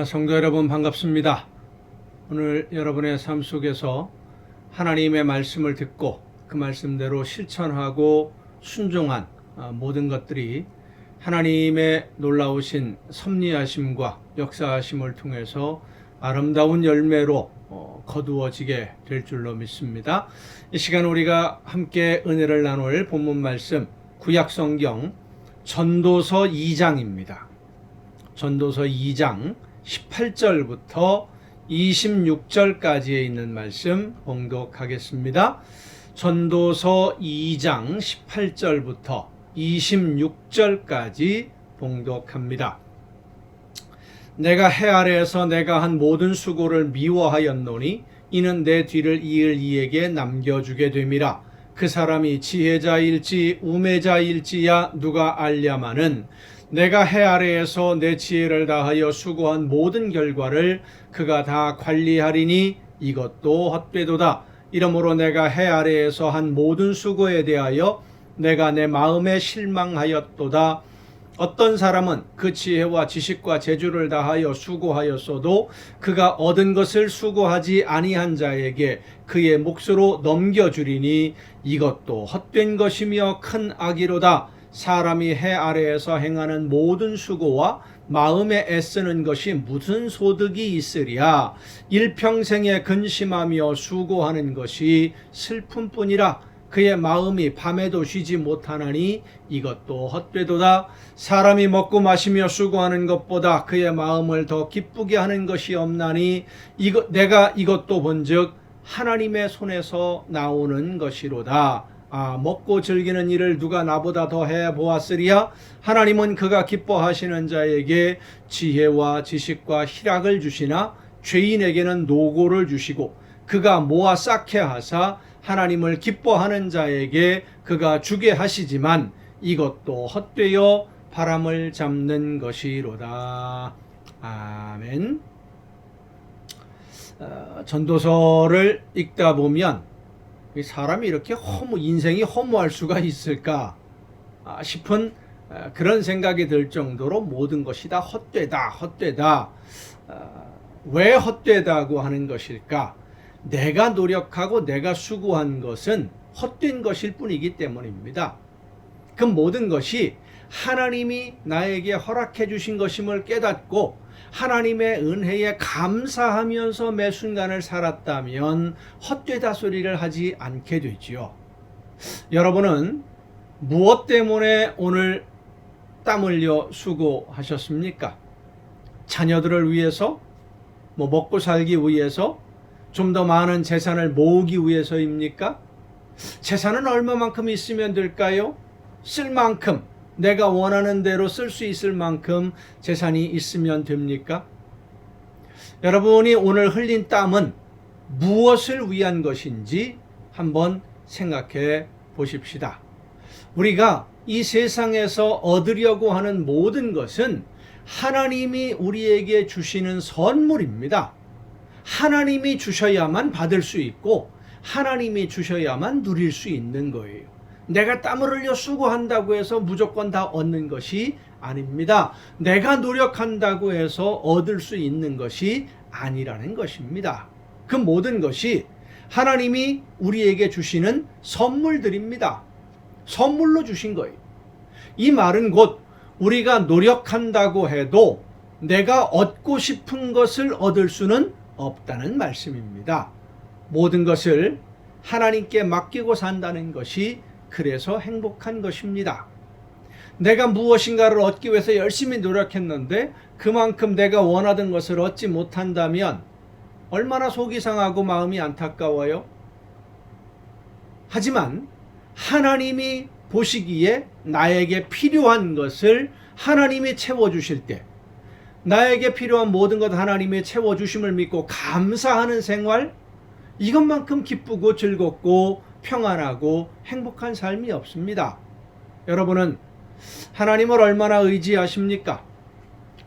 성도 여러분 반갑습니다. 오늘 여러분의 삶 속에서 하나님의 말씀을 듣고 그 말씀대로 실천하고 순종한 모든 것들이 하나님의 놀라우신 섭리하심과 역사하심을 통해서 아름다운 열매로 거두어지게 될 줄로 믿습니다. 이 시간 우리가 함께 은혜를 나눌 본문 말씀 구약성경 전도서 2장입니다. 전도서 2장 18절부터 26절까지에 있는 말씀 봉독하겠습니다. 전도서 2장 18절부터 26절까지 봉독합니다. 내가 해 아래에서 내가 한 모든 수고를 미워하였노니 이는 내 뒤를 이을 이에게 남겨주게 됨이라. 그 사람이 지혜자일지 우매자일지야 누가 알랴마는 내가 해 아래에서 내 지혜를 다하여 수고한 모든 결과를 그가 다 관리하리니 이것도 헛되도다. 이러므로 내가 해 아래에서 한 모든 수고에 대하여 내가 내 마음에 실망하였도다. 어떤 사람은 그 지혜와 지식과 재주를 다하여 수고하였어도 그가 얻은 것을 수고하지 아니한 자에게 그의 몫으로 넘겨주리니 이것도 헛된 것이며 큰 악이로다. 사람이 해 아래에서 행하는 모든 수고와 마음에 애쓰는 것이 무슨 소득이 있으랴. 일평생에 근심하며 수고하는 것이 슬픔뿐이라. 그의 마음이 밤에도 쉬지 못하나니 이것도 헛되도다. 사람이 먹고 마시며 수고하는 것보다 그의 마음을 더 기쁘게 하는 것이 없나니 내가 이것도 본즉 하나님의 손에서 나오는 것이로다. 먹고 즐기는 일을 누가 나보다 더 해보았으리야. 하나님은 그가 기뻐하시는 자에게 지혜와 지식과 희락을 주시나 죄인에게는 노고를 주시고 그가 모아 쌓게 하사 하나님을 기뻐하는 자에게 그가 주게 하시지만 이것도 헛되어 바람을 잡는 것이로다. 아멘. 전도서를 읽다 보면 사람이 이렇게 인생이 허무할 수가 있을까 싶은 그런 생각이 들 정도로 모든 것이 다 헛되다. 왜 헛되다고 하는 것일까? 내가 노력하고 내가 수고한 것은 헛된 것일 뿐이기 때문입니다. 그 모든 것이 하나님이 나에게 허락해 주신 것임을 깨닫고 하나님의 은혜에 감사하면서 매 순간을 살았다면 헛되다 소리를 하지 않게 되지요. 여러분은 무엇 때문에 오늘 땀 흘려 수고하셨습니까? 자녀들을 위해서? 먹고 살기 위해서? 좀 더 많은 재산을 모으기 위해서입니까? 재산은 얼마만큼 있으면 될까요? 쓸 만큼, 내가 원하는 대로 쓸 수 있을 만큼 재산이 있으면 됩니까? 여러분이 오늘 흘린 땀은 무엇을 위한 것인지 한번 생각해 보십시다. 우리가 이 세상에서 얻으려고 하는 모든 것은 하나님이 우리에게 주시는 선물입니다. 하나님이 주셔야만 받을 수 있고 하나님이 주셔야만 누릴 수 있는 거예요. 내가 땀을 흘려 수고한다고 해서 무조건 다 얻는 것이 아닙니다. 내가 노력한다고 해서 얻을 수 있는 것이 아니라는 것입니다. 그 모든 것이 하나님이 우리에게 주시는 선물들입니다. 선물로 주신 거예요. 이 말은 곧 우리가 노력한다고 해도 내가 얻고 싶은 것을 얻을 수는 없다는 말씀입니다. 모든 것을 하나님께 맡기고 산다는 것이 그래서 행복한 것입니다. 내가 무엇인가를 얻기 위해서 열심히 노력했는데 그만큼 내가 원하던 것을 얻지 못한다면 얼마나 속이 상하고 마음이 안타까워요. 하지만 하나님이 보시기에 나에게 필요한 것을 하나님이 채워주실 때 나에게 필요한 모든 것 하나님이 채워주심을 믿고 감사하는 생활, 이것만큼 기쁘고 즐겁고 평안하고 행복한 삶이 없습니다. 여러분은 하나님을 얼마나 의지하십니까?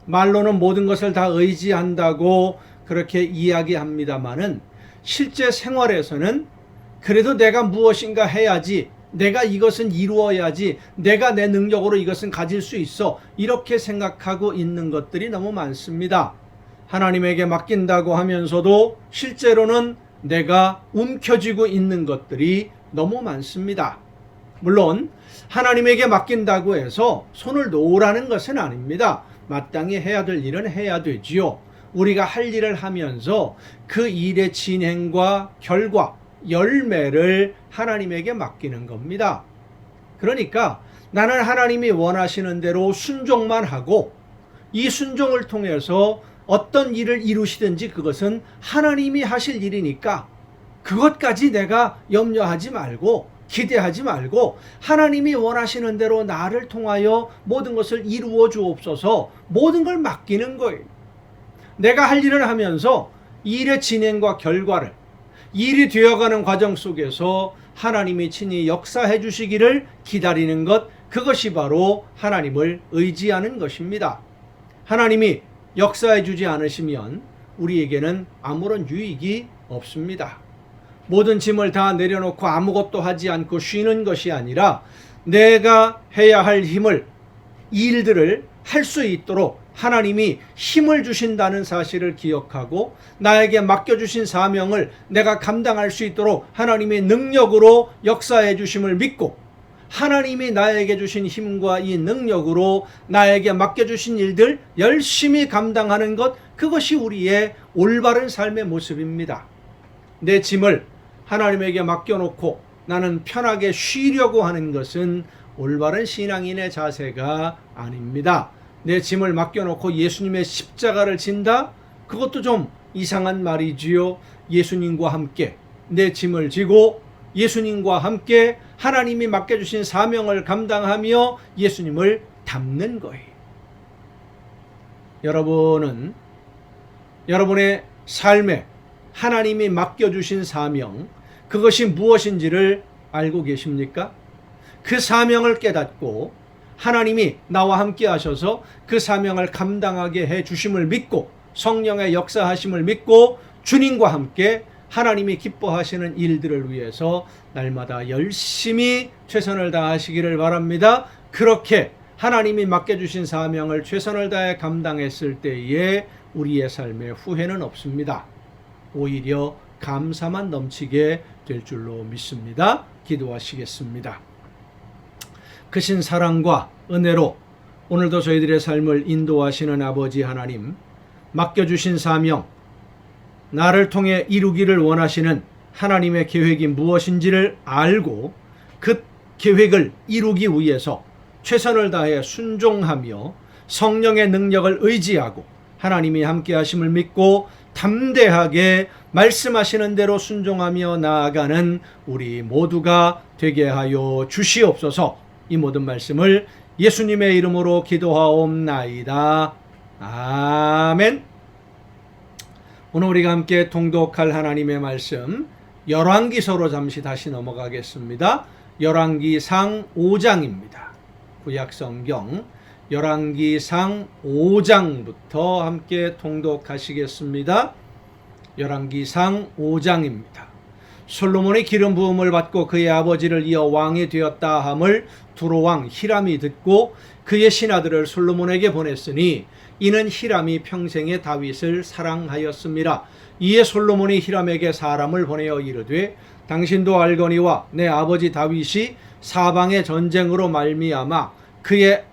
말로는 모든 것을 다 의지한다고 그렇게 이야기합니다마는 실제 생활에서는 그래도 내가 무엇인가 해야지, 내가 이것은 이루어야지, 내가 내 능력으로 이것은 가질 수 있어, 이렇게 생각하고 있는 것들이 너무 많습니다. 하나님에게 맡긴다고 하면서도 실제로는 내가 움켜쥐고 있는 것들이 너무 많습니다. 물론 하나님에게 맡긴다고 해서 손을 놓으라는 것은 아닙니다. 마땅히 해야 될 일은 해야 되지요. 우리가 할 일을 하면서 그 일의 진행과 결과, 열매를 하나님에게 맡기는 겁니다. 그러니까 나는 하나님이 원하시는 대로 순종만 하고 이 순종을 통해서 어떤 일을 이루시든지 그것은 하나님이 하실 일이니까 그것까지 내가 염려하지 말고 기대하지 말고 하나님이 원하시는 대로 나를 통하여 모든 것을 이루어 주옵소서, 모든 걸 맡기는 거예요. 내가 할 일을 하면서 일의 진행과 결과를, 일이 되어가는 과정 속에서 하나님이 친히 역사해 주시기를 기다리는 것, 그것이 바로 하나님을 의지하는 것입니다. 하나님이 역사해 주지 않으시면 우리에게는 아무런 유익이 없습니다. 모든 짐을 다 내려놓고 아무것도 하지 않고 쉬는 것이 아니라 내가 해야 할 일들을 할 수 있도록 하나님이 힘을 주신다는 사실을 기억하고 나에게 맡겨주신 사명을 내가 감당할 수 있도록 하나님의 능력으로 역사해 주심을 믿고 하나님이 나에게 주신 힘과 이 능력으로 나에게 맡겨주신 일들 열심히 감당하는 것, 그것이 우리의 올바른 삶의 모습입니다. 내 짐을 하나님에게 맡겨놓고 나는 편하게 쉬려고 하는 것은 올바른 신앙인의 자세가 아닙니다. 내 짐을 맡겨놓고 예수님의 십자가를 진다? 그것도 좀 이상한 말이지요. 예수님과 함께 내 짐을 지고 예수님과 함께 하나님이 맡겨주신 사명을 감당하며 예수님을 닮는 거예요. 여러분은 여러분의 삶에 하나님이 맡겨주신 사명, 그것이 무엇인지를 알고 계십니까? 그 사명을 깨닫고 하나님이 나와 함께 하셔서 그 사명을 감당하게 해 주심을 믿고 성령의 역사하심을 믿고 주님과 함께 하나님이 기뻐하시는 일들을 위해서 날마다 열심히 최선을 다하시기를 바랍니다. 그렇게 하나님이 맡겨주신 사명을 최선을 다해 감당했을 때에 우리의 삶에 후회는 없습니다. 오히려 감사만 넘치게 될 줄로 믿습니다. 기도하시겠습니다. 크신 사랑과 은혜로 오늘도 저희들의 삶을 인도하시는 아버지 하나님, 맡겨주신 사명, 나를 통해 이루기를 원하시는 하나님의 계획이 무엇인지를 알고 그 계획을 이루기 위해서 최선을 다해 순종하며 성령의 능력을 의지하고 하나님이 함께 하심을 믿고 담대하게 말씀하시는 대로 순종하며 나아가는 우리 모두가 되게 하여 주시옵소서. 이 모든 말씀을 예수님의 이름으로 기도하옵나이다. 아멘. 오늘 우리가 함께 통독할 하나님의 말씀 열왕기서로 잠시 다시 넘어가겠습니다. 열왕기상 5장입니다. 구약성경 열왕기상 5장부터 함께 통독하시겠습니다. 열왕기상 5장입니다. 솔로몬이 기름 부음을 받고 그의 아버지를 이어 왕이 되었다 함을 두로왕 히람이 듣고 그의 신하들을 솔로몬에게 보냈으니 이는 히람이 평생에 다윗을 사랑하였습니다. 이에 솔로몬이 히람에게 사람을 보내어 이르되 당신도 알거니와 내 아버지 다윗이 사방의 전쟁으로 말미암아 그의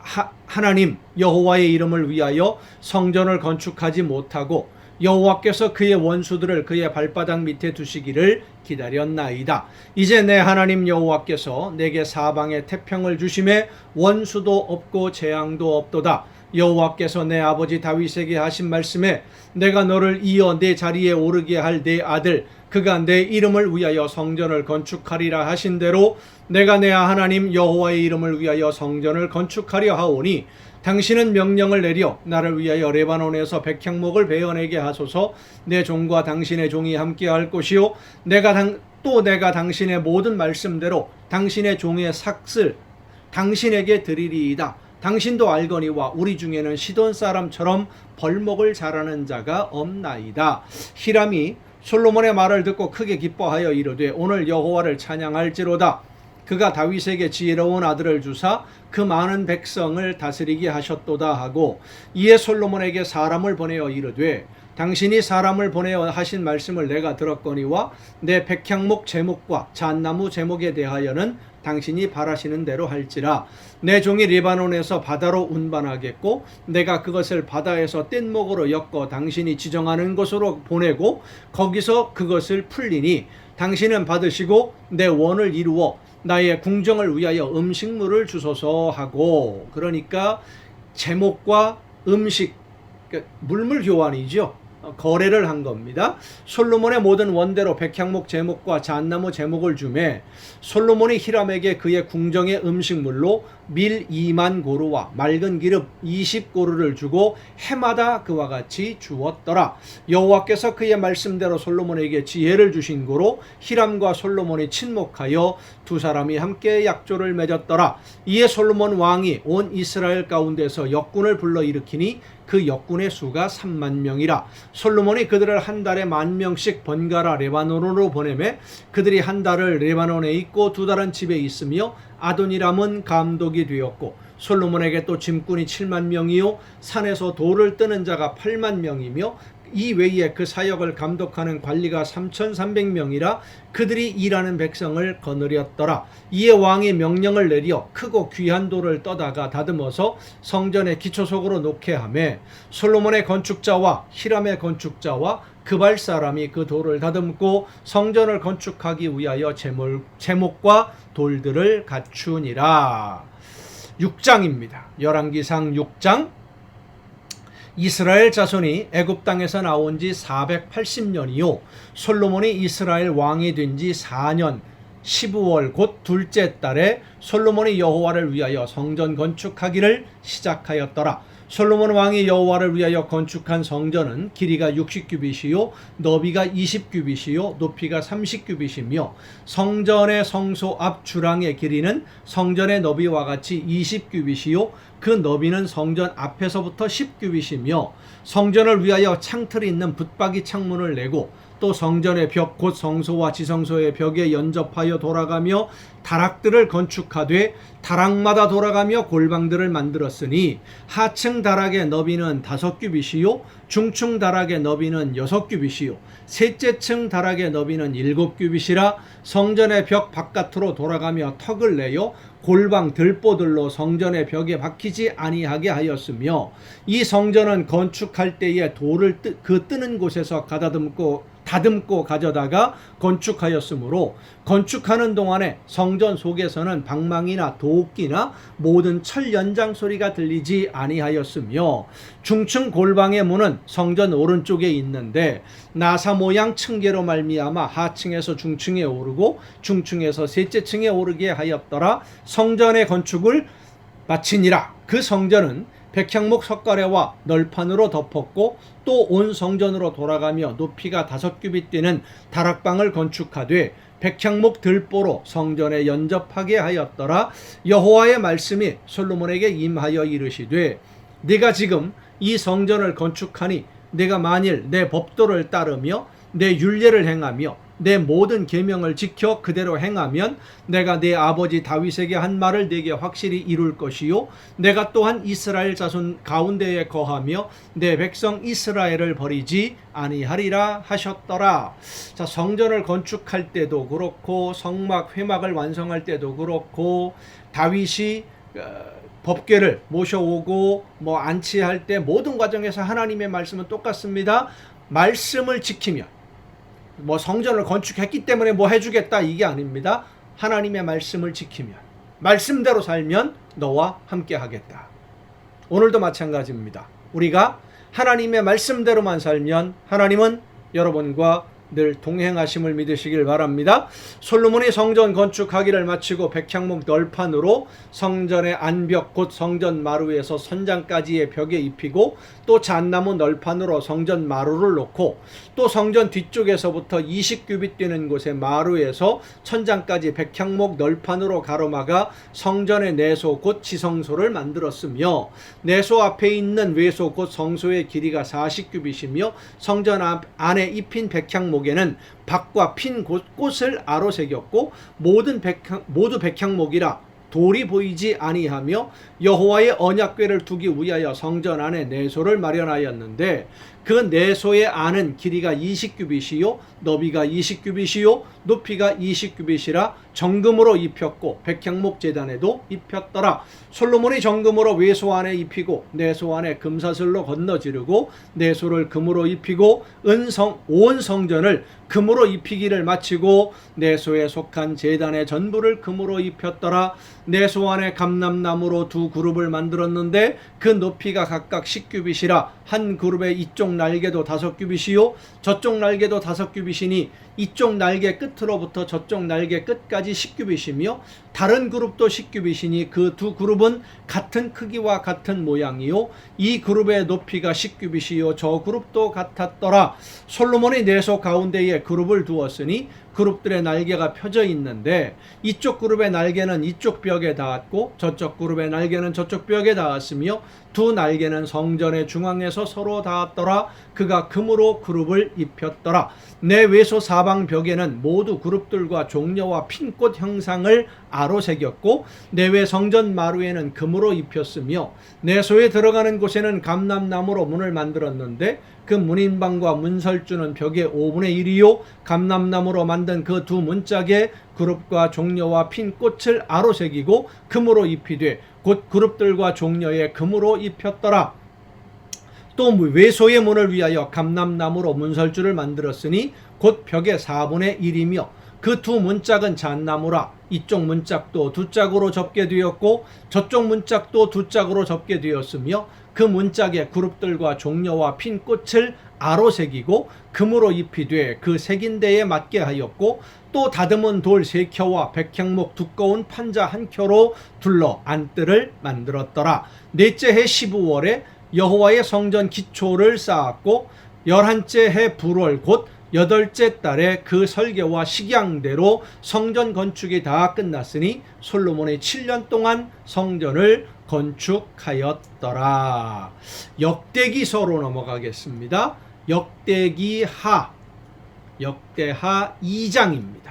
하나님 여호와의 이름을 위하여 성전을 건축하지 못하고 여호와께서 그의 원수들을 그의 발바닥 밑에 두시기를 기다렸나이다. 이제 내 하나님 여호와께서 내게 사방에 태평을 주심에 원수도 없고 재앙도 없도다. 여호와께서 내 아버지 다윗에게 하신 말씀에 내가 너를 이어 내 자리에 오르게 할 내 아들 그가 내 이름을 위하여 성전을 건축하리라 하신 대로 내가 내 하나님 여호와의 이름을 위하여 성전을 건축하려 하오니 당신은 명령을 내려 나를 위하여 레바논에서 백향목을 베어내게 하소서. 내 종과 당신의 종이 함께할 것이요 내가 당신의 모든 말씀대로 당신의 종의 삭슬 당신에게 드리리이다. 당신도 알거니와 우리 중에는 시돈 사람처럼 벌목을 잘하는 자가 없나이다. 히람이 솔로몬의 말을 듣고 크게 기뻐하여 이르되 오늘 여호와를 찬양할지로다. 그가 다윗에게 지혜로운 아들을 주사 그 많은 백성을 다스리게 하셨도다 하고 이에 솔로몬에게 사람을 보내어 이르되 당신이 사람을 보내어 하신 말씀을 내가 들었거니와 내 백향목 제목과 잣나무 제목에 대하여는 당신이 바라시는 대로 할지라. 내 종이 리바논에서 바다로 운반하겠고 내가 그것을 바다에서 뗏목으로 엮어 당신이 지정하는 곳으로 보내고 거기서 그것을 풀리니 당신은 받으시고 내 원을 이루어 나의 궁정을 위하여 음식물을 주소서 하고. 그러니까 제목과 음식, 물물 교환이죠. 거래를 한 겁니다. 솔로몬의 모든 원대로 백향목 제목과 잣나무 제목을 주매 솔로몬이 히람에게 그의 궁정의 음식물로 밀 2만 고루와 맑은 기름 20고루를 주고 해마다 그와 같이 주었더라. 여호와께서 그의 말씀대로 솔로몬에게 지혜를 주신 고로 히람과 솔로몬이 친목하여 두 사람이 함께 약조를 맺었더라. 이에 솔로몬 왕이 온 이스라엘 가운데서 역군을 불러일으키니 그 역군의 수가 3만 명이라. 솔로몬이 그들을 한 달에 10,000명씩 번갈아 레바논으로 보내매 그들이 한 달을 레바논에 있고 두 달은 집에 있으며 아도니람은 감독이 되었고 솔로몬에게 또 짐꾼이 7만 명이요 산에서 돌을 뜨는 자가 8만 명이며 이 외에 그 사역을 감독하는 관리가 3,300명이라 그들이 일하는 백성을 거느렸더라. 이에 왕이 명령을 내려 크고 귀한 돌을 떠다가 다듬어서 성전의 기초석으로 놓게 하매 솔로몬의 건축자와 히람의 건축자와 그발 사람이 그 돌을 다듬고 성전을 건축하기 위하여 제목과 돌들을 갖추니라. 6장입니다. 열왕기상 6장. 이스라엘 자손이 애굽 땅에서 나온 지 480년이요 솔로몬이 이스라엘 왕이 된 지 4년 15월 곧 둘째 달에 솔로몬이 여호와를 위하여 성전 건축하기를 시작하였더라. 솔로몬 왕이 여호와를 위하여 건축한 성전은 길이가 60규빗이요 너비가 20규빗이요 높이가 30규빗이며 성전의 성소 앞 주랑의 길이는 성전의 너비와 같이 20규빗이요 그 너비는 성전 앞에서부터 10규빗이며 성전을 위하여 창틀이 있는 붙박이 창문을 내고 또 성전의 벽 곧 성소와 지성소의 벽에 연접하여 돌아가며 다락들을 건축하되 다락마다 돌아가며 골방들을 만들었으니 하층 다락의 너비는 5규빗이요 중층 다락의 너비는 6규빗이요 셋째 층 다락의 너비는 7규빗이라 성전의 벽 바깥으로 돌아가며 턱을 내어 골방 들보들로 성전의 벽에 박히지 아니하게 하였으며 이 성전은 건축할 때에 돌을 뜨는 곳에서 다듬고 가져다가 건축하였으므로 건축하는 동안에 성전 속에서는 방망이나 도끼나 모든 철 연장 소리가 들리지 아니하였으며 중층 골방의 문은 성전 오른쪽에 있는데 나사 모양 층계로 말미암아 하층에서 중층에 오르고 중층에서 셋째 층에 오르게 하였더라. 성전의 건축을 마치니라. 그 성전은 백향목 석가래와 널판으로 덮었고 또 온 성전으로 돌아가며 높이가 5규빗 되는 다락방을 건축하되 백향목 들보로 성전에 연접하게 하였더라. 여호와의 말씀이 솔로몬에게 임하여 이르시되 네가 지금 이 성전을 건축하니 네가 만일 내 법도를 따르며 내 율례를 행하며 내 모든 계명을 지켜 그대로 행하면 내가 내 아버지 다윗에게 한 말을 네게 확실히 이룰 것이요 내가 또한 이스라엘 자손 가운데에 거하며 내 백성 이스라엘을 버리지 아니하리라 하셨더라. 자, 성전을 건축할 때도 그렇고 성막 회막을 완성할 때도 그렇고 다윗이 법궤를 모셔오고 안치할 때 모든 과정에서 하나님의 말씀은 똑같습니다. 말씀을 지키면 성전을 건축했기 때문에 해주겠다 이게 아닙니다. 하나님의 말씀을 지키면 말씀대로 살면 너와 함께 하겠다. 오늘도 마찬가지입니다. 우리가 하나님의 말씀대로만 살면 하나님은 여러분과 늘 동행하심을 믿으시길 바랍니다. 솔로몬이 성전 건축하기를 마치고 백향목 널판으로 성전의 안벽 곧 성전 마루에서 선장까지의 벽에 입히고 또 잣나무 널판으로 성전 마루를 놓고 또 성전 뒤쪽에서부터 20규빗 되는 곳의 마루에서 천장까지 백향목 널판으로 가로막아 성전의 내소 곧 지성소를 만들었으며 내소 앞에 있는 외소 곧 성소의 길이가 40규빗이며 성전 안에 입힌 백향목에는 박과 핀 곳곳을 아로 새겼고 모두 백향목이라 돌이 보이지 아니하며 여호와의 언약궤를 두기 위하여 성전 안에 내소를 마련하였는데 그 내소의 안은 길이가 20규빗이요 너비가 20규빗이요 높이가 20규빗이라 정금으로 입혔고 백향목 제단에도 입혔더라. 솔로몬이 정금으로 외소 안에 입히고 내소 안에 금사슬로 건너지르고 내소를 금으로 입히고 온 성전을 금으로 입히기를 마치고 내소에 속한 제단의 전부를 금으로 입혔더라. 내소 안에 감람나무로 두 그룹을 만들었는데 그 높이가 각각 10규빗이라 한 그룹의 이쪽 날개도 5규빗이요 저쪽 날개도 5규빗이니 이쪽 날개 끝으로부터 저쪽 날개 끝까지 10규빗이며 다른 그룹도 10규빗이니 그 두 그룹은 같은 크기와 같은 모양이요 이 그룹의 높이가 10규빗이요 저 그룹도 같았더라. 솔로몬이 내소 가운데에 그룹을 두었으니 그룹들의 날개가 펴져 있는데 이쪽 그룹의 날개는 이쪽 벽에 닿았고 저쪽 그룹의 날개는 저쪽 벽에 닿았으며 두 날개는 성전의 중앙에서 서로 닿았더라. 그가 금으로 그룹을 입혔더라. 내 외소 사방 벽에는 모두 그룹들과 종려와 핀꽃 형상을 아로 새겼고 내외 성전 마루에는 금으로 입혔으며 내소에 들어가는 곳에는 감람나무로 문을 만들었는데 그 문인방과 문설주는 벽의 5분의 1이요 감람나무로 만든 그 두 문짝에 그룹과 종려와 핀 꽃을 아로 새기고 금으로 입히되 곧 그룹들과 종려에 금으로 입혔더라. 또 외소의 문을 위하여 감람나무로 문설주를 만들었으니 곧 벽의 4분의 1이며 그 두 문짝은 잣나무라. 이쪽 문짝도 두 짝으로 접게 되었고 저쪽 문짝도 두 짝으로 접게 되었으며 그 문짝에 그룹들과 종려와 핀 꽃을 아로 새기고 금으로 입히되 그 새긴 데에 맞게 하였고 또 다듬은 돌 3켜와 백향목 두꺼운 판자 1켜로 둘러 안뜰을 만들었더라. 넷째 해 15월에 여호와의 성전 기초를 쌓았고 11째 해 불월 곧 8째 달에 그 설계와 식양대로 성전 건축이 다 끝났으니 솔로몬이 7년 동안 성전을 건축하였더라. 역대기서로 넘어가겠습니다. 역대하 2장입니다.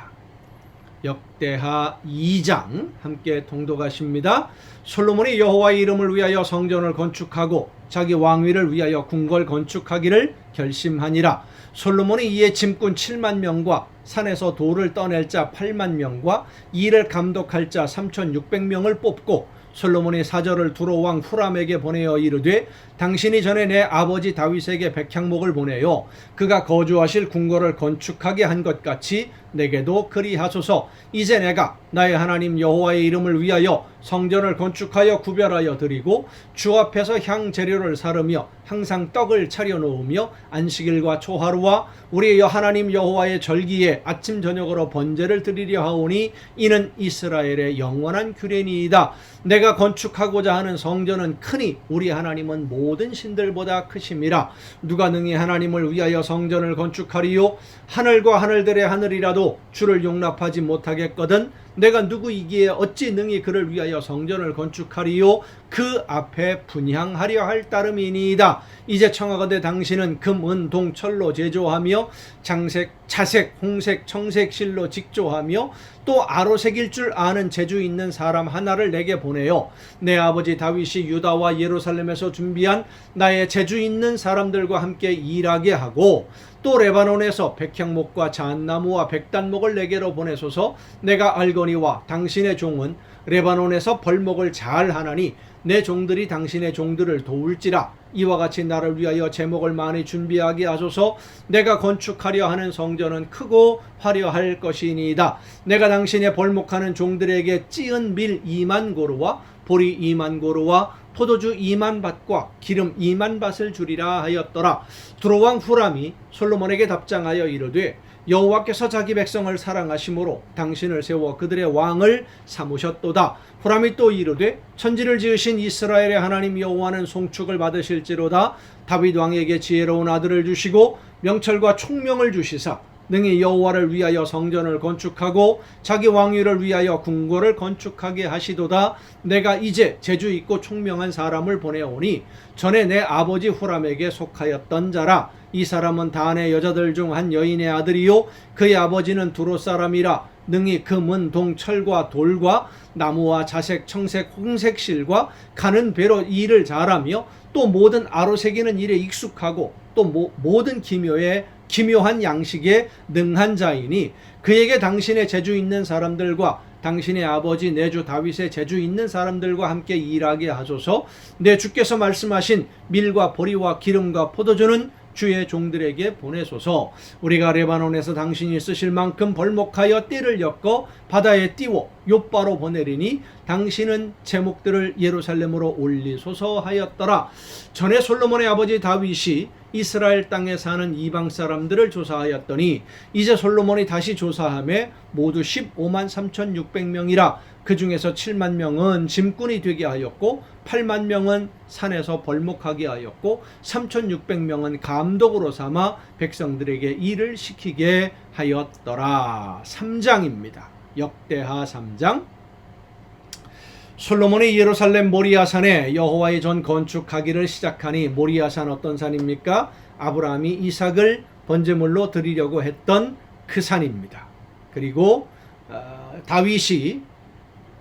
역대하 2장 함께 통독하십니다. 솔로몬이 여호와의 이름을 위하여 성전을 건축하고 자기 왕위를 위하여 궁궐 건축하기를 결심하니라. 솔로몬이 이에 짐꾼 7만 명과 산에서 돌을 떠낼 자 8만 명과 이를 감독할 자 3,600명을 뽑고 솔로몬이 사절을 두로 왕 후람에게 보내어 이르되 당신이 전에 내 아버지 다윗에게 백향목을 보내요 그가 거주하실 궁궐을 건축하게 한 것 같이 내게도 그리하소서. 이제 내가 나의 하나님 여호와의 이름을 위하여 성전을 건축하여 구별하여 드리고 주 앞에서 향 재료를 사르며 항상 떡을 차려 놓으며 안식일과 초하루와 우리 하나님 여호와의 절기에 아침 저녁으로 번제를 드리려 하오니 이는 이스라엘의 영원한 규례니이다. 내가 건축하고자 하는 성전은 크니 우리 하나님은 모든 신들보다 크심이라. 누가 능히 하나님을 위하여 성전을 건축하리요? 하늘과 하늘들의 하늘이라도 주를 용납하지 못하겠거든. 내가 누구이기에 어찌 능히 그를 위하여 성전을 건축하리요? 그 앞에 분향하려 할 따름이니이다. 이제 청하건대 당신은 금, 은, 동, 철로 제조하며 장색, 자색, 홍색, 청색 실로 직조하며 또 아로 새길 줄 아는 재주 있는 사람 하나를 내게 보내요. 내 아버지 다윗이 유다와 예루살렘에서 준비한 나의 재주 있는 사람들과 함께 일하게 하고 또 레바논에서 백향목과 잣나무와 백단목을 내게로 보내소서. 내가 알거니와 당신의 종은 레바논에서 벌목을 잘 하나니 내 종들이 당신의 종들을 도울지라. 이와 같이 나를 위하여 제목을 많이 준비하게 하소서. 내가 건축하려 하는 성전은 크고 화려할 것이니이다. 내가 당신의 벌목하는 종들에게 찌은 밀 2만 고루와 보리 2만 고루와 포도주 2만 밭과 기름 2만 밭을 주리라 하였더라. 두로왕 후람이 솔로몬에게 답장하여 이르되 여호와께서 자기 백성을 사랑하심으로 당신을 세워 그들의 왕을 삼으셨도다. 후람이 또 이르되 천지를 지으신 이스라엘의 하나님 여호와는 송축을 받으실지로다. 다윗 왕에게 지혜로운 아들을 주시고 명철과 총명을 주시사 능히 여호와를 위하여 성전을 건축하고 자기 왕위를 위하여 궁궐을 건축하게 하시도다. 내가 이제 재주 있고 총명한 사람을 보내오니 전에 내 아버지 후람에게 속하였던 자라. 이 사람은 단의 여자들 중 한 여인의 아들이요 그의 아버지는 두로 사람이라. 능히 금, 은, 동, 철과 돌과 나무와 자색, 청색, 홍색 실과 가는 배로 일을 잘하며 또 모든 아로새기는 일에 익숙하고 또 모든 기묘한 양식에 능한 자이니 그에게 당신의 재주 있는 사람들과 당신의 아버지 내 주 다윗의 재주 있는 사람들과 함께 일하게 하소서. 내 주께서 말씀하신 밀과 보리와 기름과 포도주는 주의 종들에게 보내소서. 우리가 레바논에서 당신이 쓰실 만큼 벌목하여 띠를 엮어 바다에 띄워 욥바로 보내리니 당신은 제목들을 예루살렘으로 올리소서 하였더라. 전에 솔로몬의 아버지 다윗이 이스라엘 땅에 사는 이방 사람들을 조사하였더니 이제 솔로몬이 다시 조사하매 모두 15만 3,600명이라. 그 중에서 7만 명은 짐꾼이 되게 하였고 8만 명은 산에서 벌목하게 하였고 3,600명은 감독으로 삼아 백성들에게 일을 시키게 하였더라. 3장입니다. 역대하 3장. 솔로몬이 예루살렘 모리아산에 여호와의 전 건축하기를 시작하니, 모리아산 어떤 산입니까? 아브라함이 이삭을 번제물로 드리려고 했던 그 산입니다. 그리고 다윗이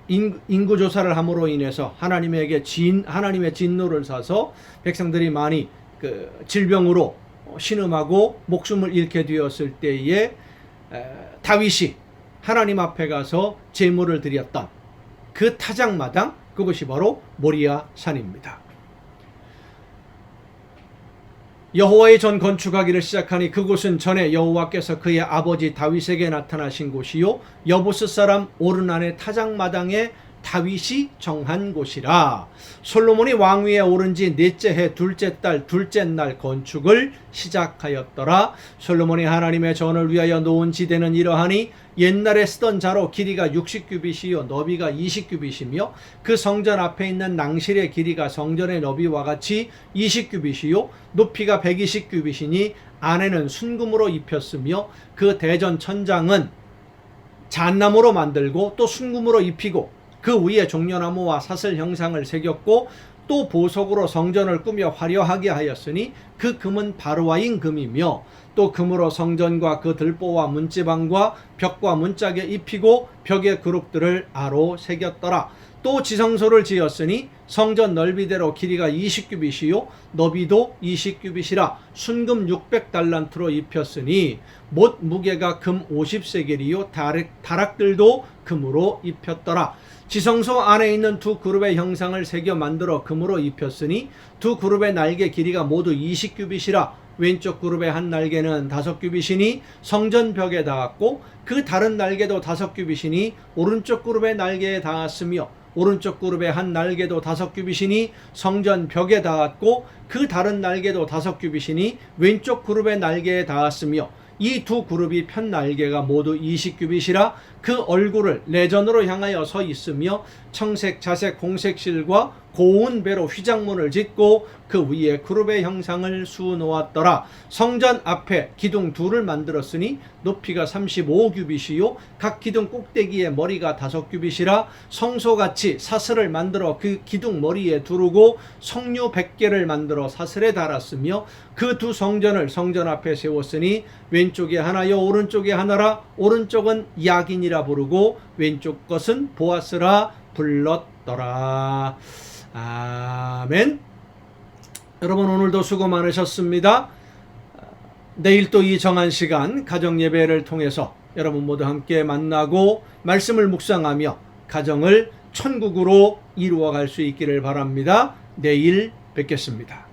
인구조사를 함으로 인해서 하나님의 진노를 사서 백성들이 많이 질병으로 신음하고 목숨을 잃게 되었을 때에 다윗이 하나님 앞에 가서 제물을 드렸던 그 타작마당, 그것이 바로 모리아 산입니다. 여호와의 전 건축하기를 시작하니 그곳은 전에 여호와께서 그의 아버지 다윗에게 나타나신 곳이요 여부스 사람 오르난의 타작마당에 다윗이 정한 곳이라. 솔로몬이 왕위에 오른 지 넷째 해 둘째 달 둘째 날 건축을 시작하였더라. 솔로몬이 하나님의 전을 위하여 놓은 지대는 이러하니 옛날에 쓰던 자로 길이가 60규빗이요 너비가 20규빗이며 그 성전 앞에 있는 낭실의 길이가 성전의 너비와 같이 20규빗이요 높이가 120규빗이니 안에는 순금으로 입혔으며 그 대전 천장은 잣나무로 만들고 또 순금으로 입히고 그 위에 종려나무와 사슬 형상을 새겼고 또 보석으로 성전을 꾸며 화려하게 하였으니 그 금은 바르와인 금이며 또 금으로 성전과 그 들보와 문지방과 벽과 문짝에 입히고 벽의 그룹들을 아로 새겼더라. 또 지성소를 지었으니 성전 넓이대로 길이가 20규빗이요 너비도 20규빗이라 순금 600달란트로 입혔으니 못 무게가 금 50세겔이요 다락들도 금으로 입혔더라. 지성소 안에 있는 두 그룹의 형상을 새겨 만들어 금으로 입혔으니 두 그룹의 날개 길이가 모두 20규빗이라 왼쪽 그룹의 한 날개는 5규빗이니 성전 벽에 닿았고 그 다른 날개도 5규빗이니 오른쪽 그룹의 날개에 닿았으며 오른쪽 그룹의 한 날개도 5규빗이니 성전 벽에 닿았고 그 다른 날개도 5규빗이니 왼쪽 그룹의 날개에 닿았으며 이 두 그룹이 편 날개가 모두 20규빗이라 그 얼굴을 내전으로 향하여 서 있으며 청색, 자색, 홍색 실과 고운 배로 휘장문을 짓고 그 위에 그룹의 형상을 수놓았더라. 성전 앞에 기둥 둘을 만들었으니 높이가 35규빗이요 각 기둥 꼭대기에 머리가 5규빗이라 성소같이 사슬을 만들어 그 기둥 머리에 두르고 석류 100개를 만들어 사슬에 달았으며 그 두 성전을 성전 앞에 세웠으니 왼쪽에 하나요 오른쪽에 하나라. 오른쪽은 야긴이라 부르고 왼쪽 것은 보아스라 불렀더라. 아멘. 여러분 오늘도 수고 많으셨습니다. 내일 또 이 정한 시간 가정 예배를 통해서 여러분 모두 함께 만나고 말씀을 묵상하며 가정을 천국으로 이루어갈 수 있기를 바랍니다. 내일 뵙겠습니다.